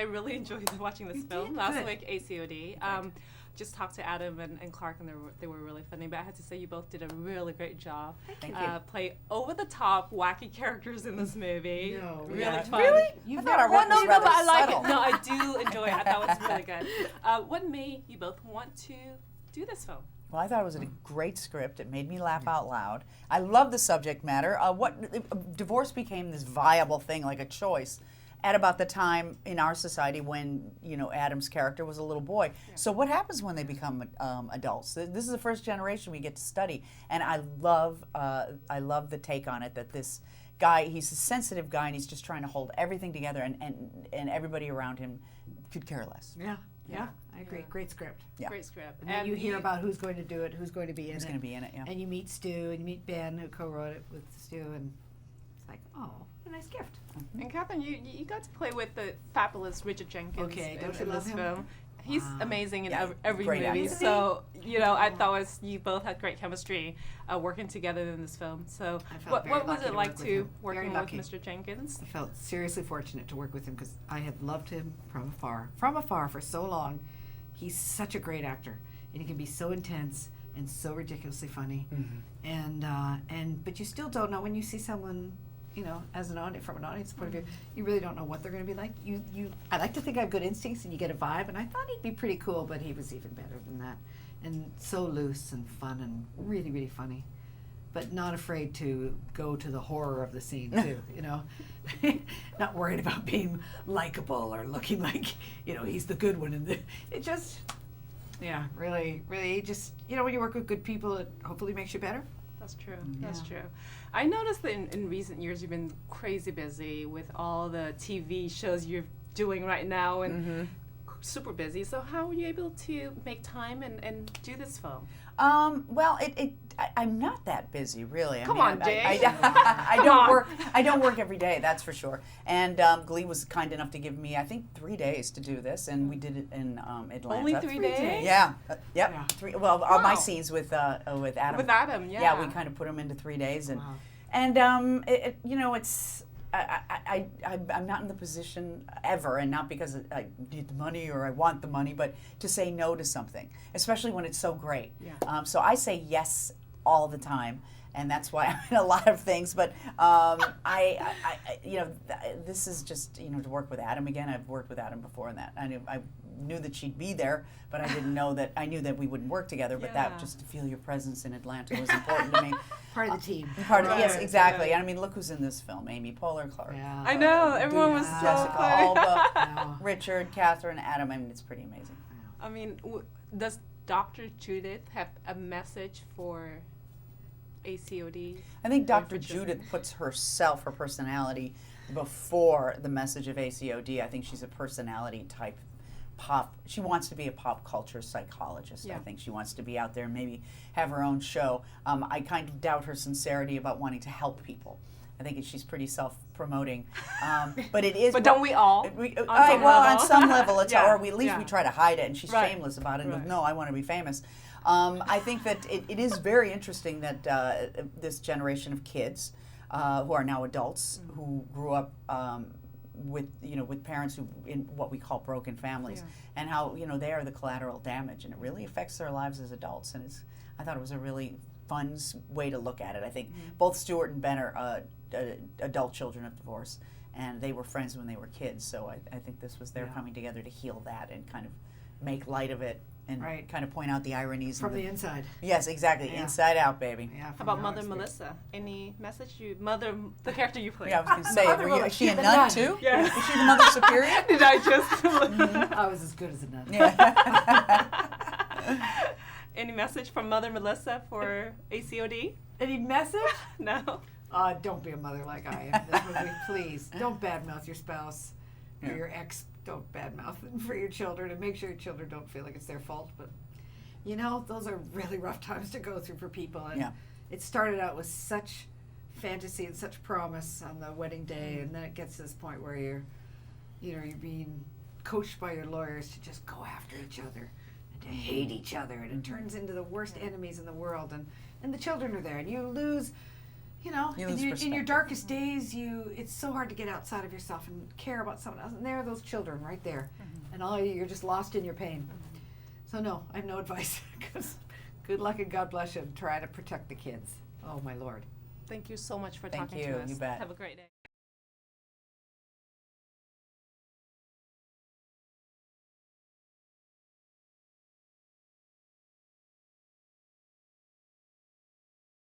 really enjoyed watching this film last week, A.C.O.D. Just talked to Adam and Clark, and they were really funny. But I had to say, you both did a really great job. Thank you. Play over-the-top, wacky characters in this movie. No, really yeah. fun. Really? I thought our work was but rather I like subtle. it. No, I do enjoy it. I thought it was really good. What made you both want to do this film? Well, I thought it was a great script. It made me laugh out loud. I love the subject matter. Divorce became this viable thing, like a choice, at about the time in our society when Adam's character was a little boy. Yeah. So what happens when they become adults? This is the first generation we get to study, and I love the take on it that this guy, he's a sensitive guy, and he's just trying to hold everything together, and everybody around him could care less. Yeah, I agree. Great script. Yeah. Great script. And then you hear about who's going to do it, who's going to be in it. Who's going to be in it, yeah. And you meet Stu, and you meet Ben, who co-wrote it with Stu, and it's like, oh, a nice gift. And Catherine, you got to play with the fabulous Richard Jenkins Okay, in don't you love this him? film. He's amazing in every great movie. actor. So, I thought you both had great chemistry working together in this film. So, I felt very what was lucky it to like work with to him. working Very with lucky. Mr. Jenkins? I felt seriously fortunate to work with him because I have loved him from afar for so long. He's such a great actor, and he can be so intense and so ridiculously funny. Mm-hmm. But you still don't know when you see someone, as an audience, from an audience point of view, you really don't know what they're going to be like. I like to think I have good instincts, and you get a vibe. And I thought he'd be pretty cool, but he was even better than that, and so loose and fun and really, really funny. But not afraid to go to the horror of the scene too, not worried about being likable or looking like, he's the good one. And it just, really, really just, when you work with good people, it hopefully makes you better. That's true. That's true. I noticed that in recent years you've been crazy busy with all the TV shows you're doing right now and super busy. So how were you able to make time and do this film? Well, I'm not that busy, really. Come on, Jane. I don't work every day, that's for sure. And Glee was kind enough to give me, I think, 3 days to do this, and we did it in Atlanta. Only 3 days? Yeah. Yep. Yeah. All my scenes with Adam. With Adam, yeah. Yeah, we kind of put them into 3 days, and it's. I'm not in the position ever, and not because I need the money or I want the money, but to say no to something, especially when it's so great. Yeah. So I say yes all the time, and that's why I'm in a lot of things. But this is just to work with Adam again. I've worked with Adam before, and that I knew that she'd be there, but I didn't know that. I knew that we wouldn't work together, but that just to feel your presence in Atlanta was important to me. Part of the team. Yes, exactly. And I mean, look who's in this film: Amy Poehler, Clark. Yeah. I know, everyone was so Jessica funny. Alba, Richard, Catherine, Adam. I mean, it's pretty amazing. I mean, does Dr. Judith have a message for A.C.O.D? I think Dr. Judith puts her personality, before the message of A.C.O.D. I think she's a personality type she wants to be a pop culture psychologist. I think she wants to be out there and maybe have her own show. I kind of doubt her sincerity about wanting to help people. I think she's pretty self-promoting, but it is. But don't we all? On some level, it's or at least we yeah. try to hide it, and she's Right. shameless about it. And Right. goes, no, I want to be famous. I think that it is very interesting that this generation of kids who are now adults who grew up with parents who in what we call broken families, and how they are the collateral damage, and it really affects their lives as adults. And I thought it was a really fun way to look at it. I think both Stuart and Ben are adult children of divorce, and they were friends when they were kids. So I think this was their coming together to heal that and kind of make light of it and kind of point out the ironies From the inside. Yes, exactly. Yeah. Inside out, baby. Yeah. How about Mother Melissa? Any message? The character you play? Yeah, I was going to say, is she a The nun nun. too? Yes. Is she the Mother Superior? Did I just? I was as good as a nun. Yeah. Any message from Mother Melissa for A.C.O.D? Any message? No. Don't be a mother like I am. This movie, please. Don't badmouth your spouse or your ex. Don't badmouth them for your children, and make sure your children don't feel like it's their fault. But those are really rough times to go through for people. And it started out with such fantasy and such promise on the wedding day, and then it gets to this point where you're being coached by your lawyers to just go after each other and to hate each other, and it turns into the worst enemies in the world. And the children are there, and you lose you know, You lose in your perspective. darkest days, it's so hard to get outside of yourself and care about someone else. And there are those children right there, and you're just lost in your pain. So no, I have no advice. 'Cause good luck and God bless you. Try to protect the kids. Oh my Lord. Thank you so much for Thank talking you. to us. You bet. Have a great day.